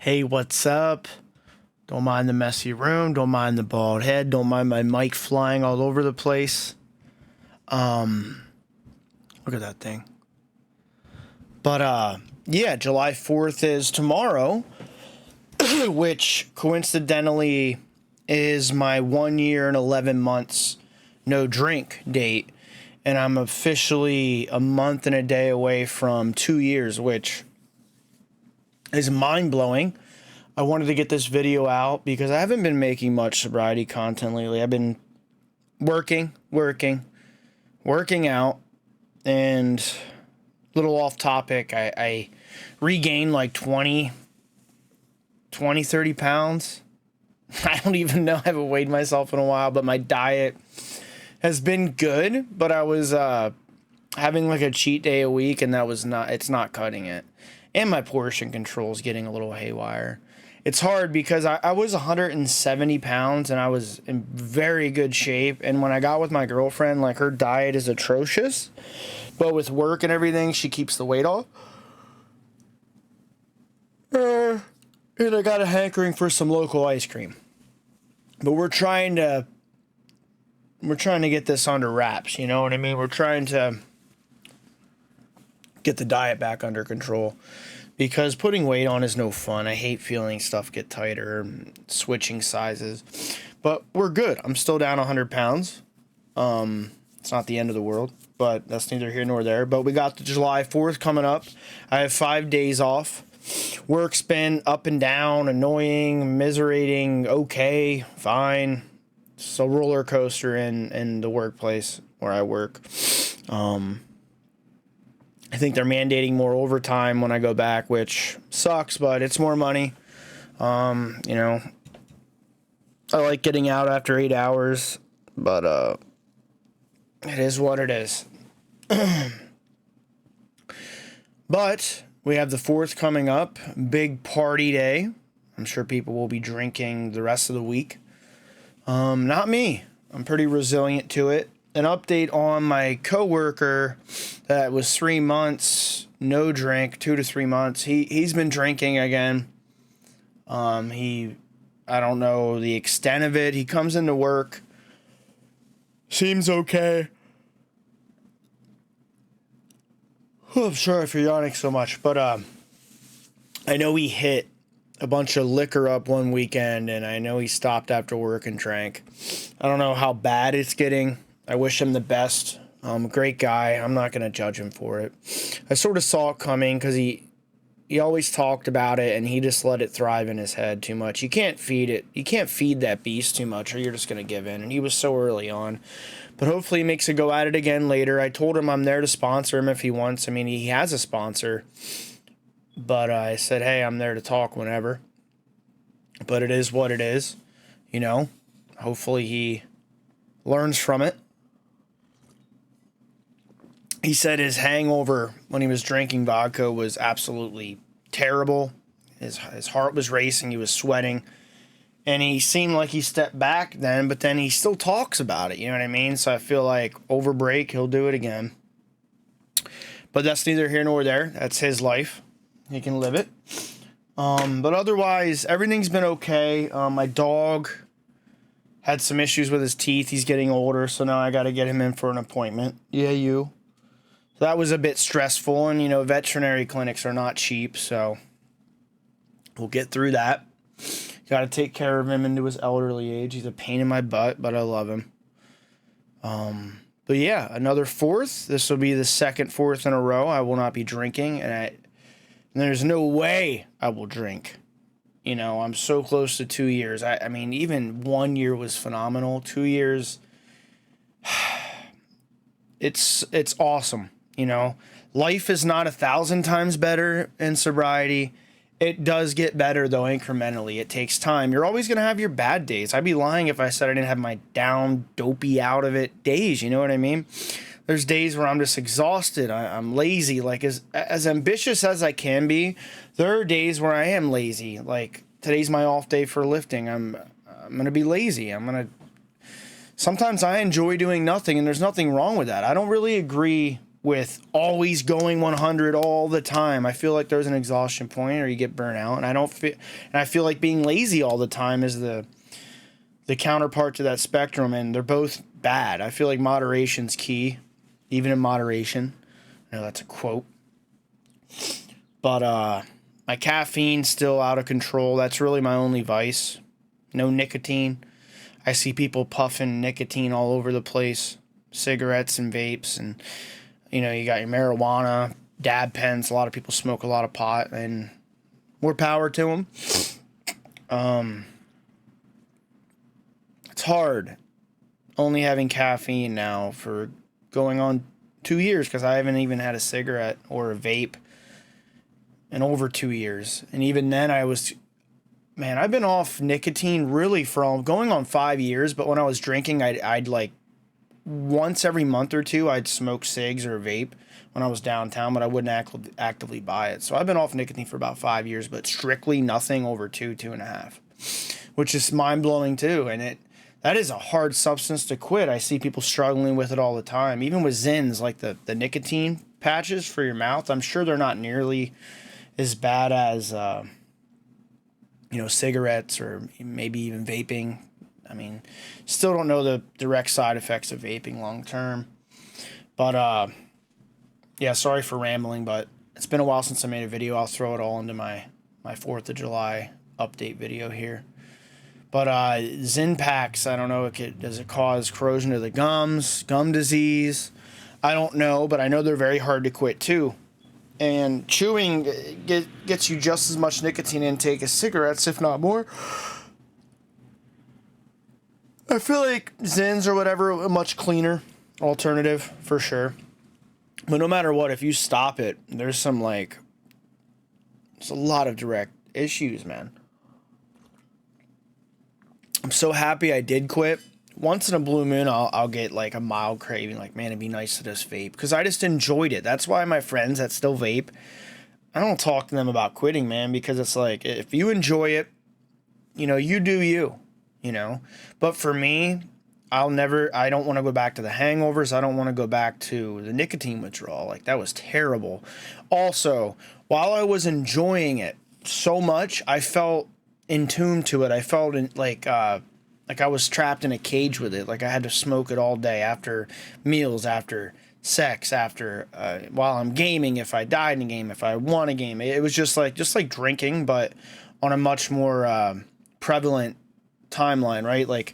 Hey, what's up? Don't mind the messy room. Don't mind the bald head. Don't mind my mic flying all over the place. Look at that thing. But, yeah, July 4th is tomorrow, which coincidentally is my 1 year and 11 months no drink date. And I'm officially a month and a day away from 2 years, which is mind-blowing. I wanted to get this video out because I haven't been making much sobriety content lately. I've been working out, and a little off topic, I regained like 30 pounds. I don't even know. I haven't weighed myself in a while, but my diet has been good, but I was having like a cheat day a week, and it's not cutting it. And my portion control is getting a little haywire. It's hard because I was 170 pounds and I was in very good shape. And when I got with my girlfriend, like, her diet is atrocious. But with work and everything, she keeps the weight off. And I got a hankering for some local ice cream. But we're trying to get this under wraps, you know what I mean? We're trying to get the diet back under control, because putting weight on is no fun. I hate feeling stuff get tighter, switching sizes, but we're good. I'm still down 100 pounds. It's not the end of the world, but that's neither here nor there. But we got the July 4th coming up. I have 5 days off. Work's been up and down, annoying, miserating, okay, fine. It's a roller coaster in the workplace where I work. I think they're mandating more overtime when I go back, which sucks, but it's more money. You know, I like getting out after 8 hours, but it is what it is. But we have the 4th coming up, big party day. I'm sure people will be drinking the rest of the week. Not me. I'm pretty resilient to it. An update on my coworker that was 3 months no drink, 2 to 3 months. He's been drinking again. I don't know the extent of it. He comes into work, seems okay. Oh, I'm sorry for yawning so much, but I know he hit a bunch of liquor up one weekend, and I know he stopped after work and drank. I don't know how bad it's getting. I wish him the best. Great guy. I'm not going to judge him for it. I sort of saw it coming because he always talked about it, and he just let it thrive in his head too much. You can't feed it. You can't feed that beast too much, or you're just going to give in. And he was so early on. But hopefully he makes a go at it again later. I told him I'm there to sponsor him if he wants. I mean, he has a sponsor. But I said, hey, I'm there to talk whenever. But it is what it is. You know, hopefully he learns from it. He said his hangover when he was drinking vodka was absolutely terrible. His heart was racing. He was sweating. And he seemed like he stepped back then, but then he still talks about it. You know what I mean? So I feel like over break, he'll do it again. But that's neither here nor there. That's his life. He can live it. But otherwise, everything's been okay. My dog had some issues with his teeth. He's getting older, so now I got to get him in for an appointment. Yeah, you. That was a bit stressful, and, you know, veterinary clinics are not cheap, so we'll get through that. Got to take care of him into his elderly age. He's a pain in my butt, but I love him. But yeah, another 4th. This will be the second 4th in a row. I will not be drinking, and there's no way I will drink. You know, I'm so close to 2 years. I mean, even 1 year was phenomenal. 2 years, it's awesome. You know, life is not 1,000 times better in sobriety. It does get better, though, incrementally. It takes time. You're always going to have your bad days. I'd be lying if I said I didn't have my down, dopey, out of it days. You know what I mean? There's days where I'm just exhausted. I'm lazy. Like, as ambitious as I can be, there are days where I am lazy. Like, today's my off day for lifting. I'm going to be lazy. Sometimes I enjoy doing nothing, and there's nothing wrong with that. I don't really agree with always going 100 all the time. I feel like there's an exhaustion point or you get burnt out, and I feel like being lazy all the time is the counterpart to that spectrum, and they're both bad. I feel like moderation's key, even in moderation. I know that's a quote. But my caffeine's still out of control. That's really my only vice. No nicotine. I see people puffing nicotine all over the place. Cigarettes and vapes, and you got your marijuana, dab pens. A lot of people smoke a lot of pot, and more power to them. It's hard only having caffeine now for going on 2 years, because I haven't even had a cigarette or a vape in over 2 years. And even then I've been off nicotine really from going on 5 years. But when I was drinking, I'd like once every month or two, I'd smoke cigs or vape when I was downtown, but I wouldn't actively buy it. So I've been off nicotine for about 5 years, but strictly nothing over 2.5, which is mind blowing too. And that is a hard substance to quit. I see people struggling with it all the time. Even with Zyns, like the nicotine patches for your mouth, I'm sure they're not nearly as bad as, cigarettes or maybe even vaping. I mean, still don't know the direct side effects of vaping long term. But, yeah, sorry for rambling, but it's been a while since I made a video. I'll throw it all into my 4th of July update video here. But Zyn packs, I don't know, does it cause corrosion of the gums, gum disease? I don't know, but I know they're very hard to quit too. And chewing gets you just as much nicotine intake as cigarettes, if not more. I feel like Zyns or whatever, a much cleaner alternative for sure. But no matter what, if you stop it, there's a lot of direct issues, man. I'm so happy I did quit. Once in a blue moon, I'll get like a mild craving, like, man, it'd be nice to just vape, because I just enjoyed it. That's why my friends that still vape, I don't talk to them about quitting, man, because it's like, if you enjoy it, you do you, But for me, I don't want to go back to the hangovers. I don't want to go back to the nicotine withdrawal. Like, that was terrible. Also, while I was enjoying it so much, I felt in tune to it. I felt like I was trapped in a cage with it. Like, I had to smoke it all day, after meals, after sex, after while I'm gaming, if I died in a game, if I won a game. It was just like drinking, but on a much more prevalent timeline, right? Like,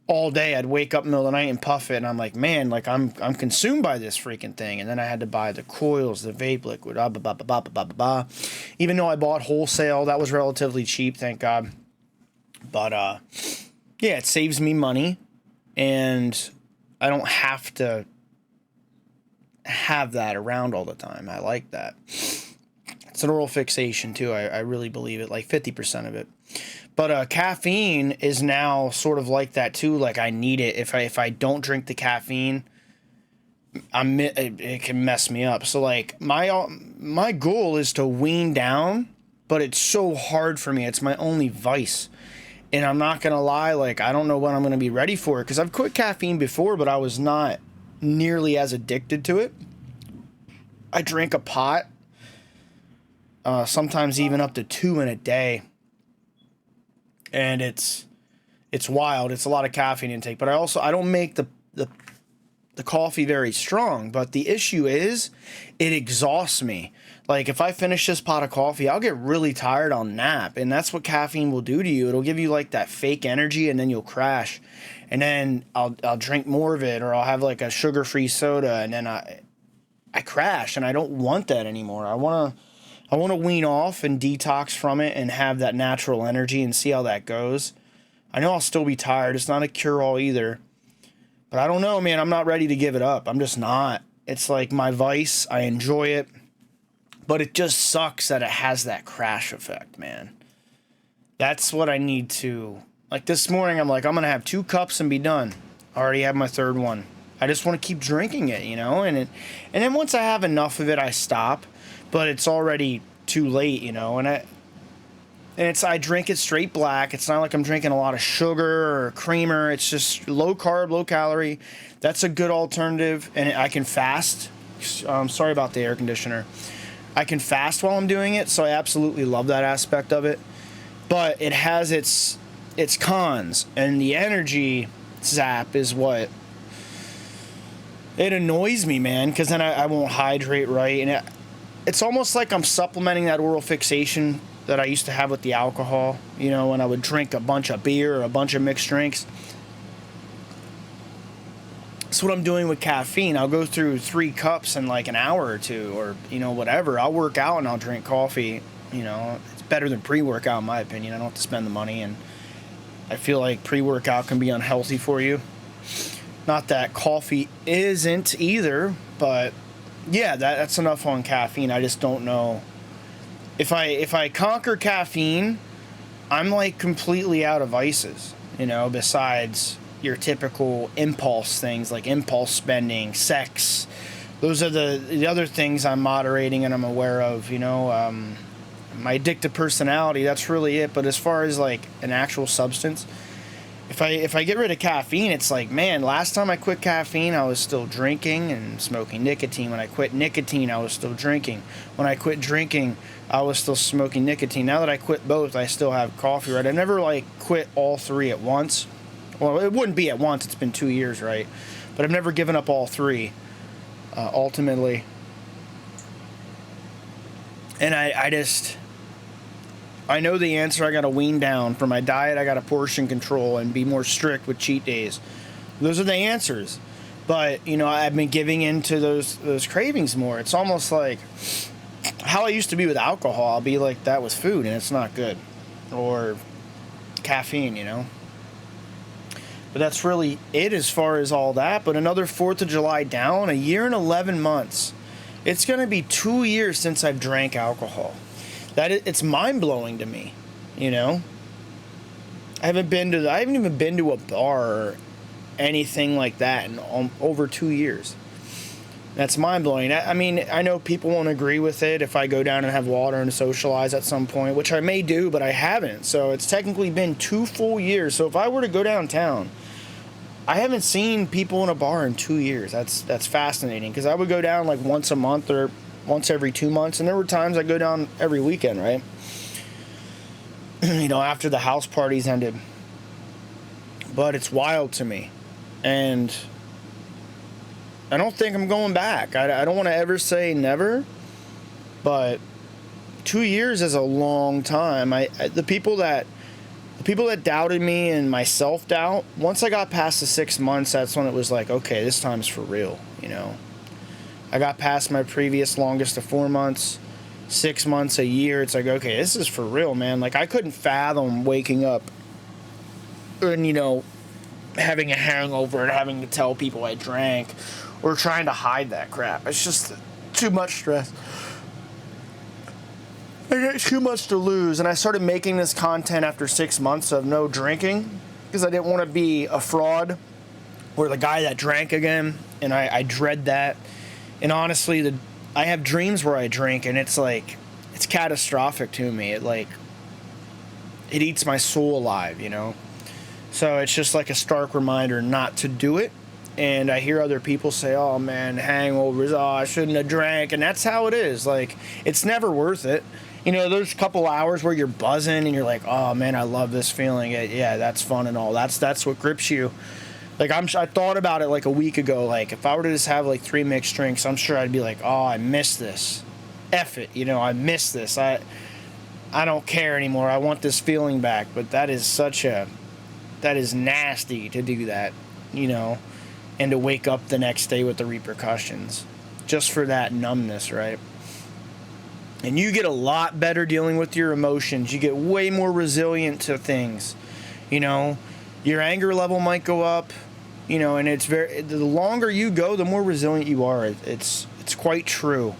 all day I'd wake up in the middle of the night and puff it, and I'm like, man, like I'm consumed by this freaking thing. And then I had to buy the coils, the vape liquid, blah, blah, blah, blah, blah, blah, blah. Even though I bought wholesale, that was relatively cheap, thank God. But yeah, it saves me money, and I don't have to have that around all the time. I like that. It's an oral fixation too. I really believe it, like 50% of it. But caffeine is now sort of like that too. Like, I need it. If I don't drink the caffeine, it can mess me up. So like my goal is to wean down, but it's so hard for me. It's my only vice. And I'm not gonna lie, like, I don't know when I'm gonna be ready for it, because I've quit caffeine before, but I was not nearly as addicted to it. I drink a pot, sometimes even up to 2 in a day. And it's wild. It's a lot of caffeine intake. But I don't make the coffee very strong. But the issue is, it exhausts me. Like, if I finish this pot of coffee, I'll get really tired, I'll nap. And that's what caffeine will do to you. It'll give you like that fake energy, and then you'll crash. And then I'll drink more of it, or I'll have like a sugar-free soda, and then I crash, and I don't want that anymore. I want to wean off and detox from it and have that natural energy and see how that goes. I know I'll still be tired. It's not a cure-all either. But I don't know, man. I'm not ready to give it up. I'm just not. It's like my vice. I enjoy it. But it just sucks that it has that crash effect, man. That's what I need to... Like, this morning, I'm like, I'm going to have 2 cups and be done. I already have my 3rd one. I just want to keep drinking it, And then once I have enough of it, I stop. But it's already too late, And I drink it straight black. It's not like I'm drinking a lot of sugar or creamer. It's just low carb, low calorie. That's a good alternative. And I can fast Sorry about the air conditioner. I can fast while I'm doing it, so I absolutely love that aspect of it. But it has its cons, and the energy zap is what it annoys me, man, because then I won't hydrate right, and it's almost like I'm supplementing that oral fixation that I used to have with the alcohol, you know, when I would drink a bunch of beer or a bunch of mixed drinks. That's what I'm doing with caffeine. I'll go through 3 cups in like an hour or 2, or, you know, whatever. I'll work out and I'll drink coffee. You know, it's better than pre-workout in my opinion. I don't have to spend the money, and I feel like pre-workout can be unhealthy for you. Not that coffee isn't either, but yeah, that's enough on caffeine. I just don't know. If I conquer caffeine, I'm like completely out of vices, you know, besides your typical impulse things like impulse spending, sex. Those are the other things I'm moderating and I'm aware of, you know. My addictive personality, that's really it. But as far as like an actual substance, if I get rid of caffeine, it's like, man, last time I quit caffeine, I was still drinking and smoking nicotine. When I quit nicotine, I was still drinking. When I quit drinking, I was still smoking nicotine. Now that I quit both, I still have coffee, right? I never like quit all 3 at once. Well, it wouldn't be at once. It's been 2 years, right? But I've never given up all 3, ultimately. And I know the answer. I got to wean down. For my diet, I got to portion control and be more strict with cheat days. Those are the answers. But, you know, I've been giving into those cravings more. It's almost like how I used to be with alcohol. I'll be like that with food, and it's not good. Or caffeine, you know. But that's really it as far as all that. But another 4th of July down, 1 year and 11 months. It's going to be 2 years since I've drank alcohol. It's mind-blowing to me, you know. I haven't even been to a bar or anything like that in over 2 years. That's mind-blowing. I mean, I know people won't agree with it if I go down and have water and socialize at some point, which I may do, but I haven't. So it's technically been 2 full years. So if I were to go downtown, I haven't seen people in a bar in 2 years. That's fascinating, because I would go down like once a month or once every 2 months, and there were times I go down every weekend, right? You know, after the house parties ended. But it's wild to me, and I don't think I'm going back. I don't want to ever say never, but 2 years is a long time. The people that doubted me and my self-doubt, once I got past the 6 months, that's when it was like, okay, this time's for real, you know. I got past my previous longest of 4 months, 6 months, a year. It's like, okay, this is for real, man. Like, I couldn't fathom waking up and, you know, having a hangover and having to tell people I drank or trying to hide that crap. It's just too much stress. I got too much to lose, and I started making this content after 6 months of no drinking because I didn't want to be a fraud or the guy that drank again, and I dread that. And honestly, I have dreams where I drink, and it's like, it's catastrophic to me. It eats my soul alive, you know? So it's just like a stark reminder not to do it. And I hear other people say, oh man, hangovers, oh, I shouldn't have drank. And that's how it is. Like, it's never worth it. You know, there's a couple hours where you're buzzing and you're like, oh man, I love this feeling. Yeah, that's fun and all. That's what grips you. Like, I thought about it like a week ago. Like, if I were to just have like 3 mixed drinks, I'm sure I'd be like, oh, I miss this. F it, you know, I miss this. I don't care anymore. I want this feeling back. But that is nasty to do that, you know, and to wake up the next day with the repercussions just for that numbness, right? And you get a lot better dealing with your emotions. You get way more resilient to things, you know. Your anger level might go up, you know, and the longer you go, the more resilient you are. It's quite true.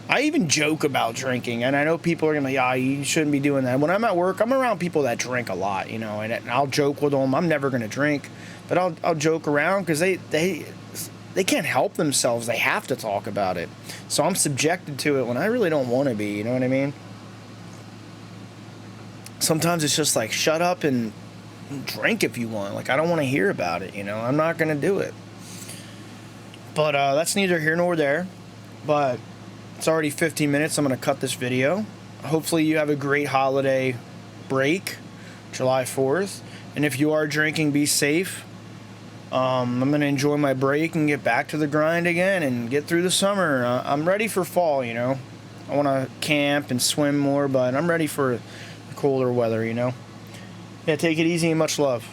I even joke about drinking, and I know people are going to be like, you shouldn't be doing that. When I'm at work, I'm around people that drink a lot, you know, and I'll joke with them. I'm never going to drink, but I'll joke around because they can't help themselves. They have to talk about it. So I'm subjected to it when I really don't want to be, you know what I mean? Sometimes it's just like, shut up and drink if you want. Like, I don't want to hear about it, you know. I'm not going to do it. But that's neither here nor there. But it's already 15 minutes. I'm going to cut this video. Hopefully you have a great holiday break, July 4th. And if you are drinking, be safe. I'm going to enjoy my break and get back to the grind again and get through the summer. I'm ready for fall, you know. I want to camp and swim more, but I'm ready for the colder weather, you know. Yeah, take it easy and much love.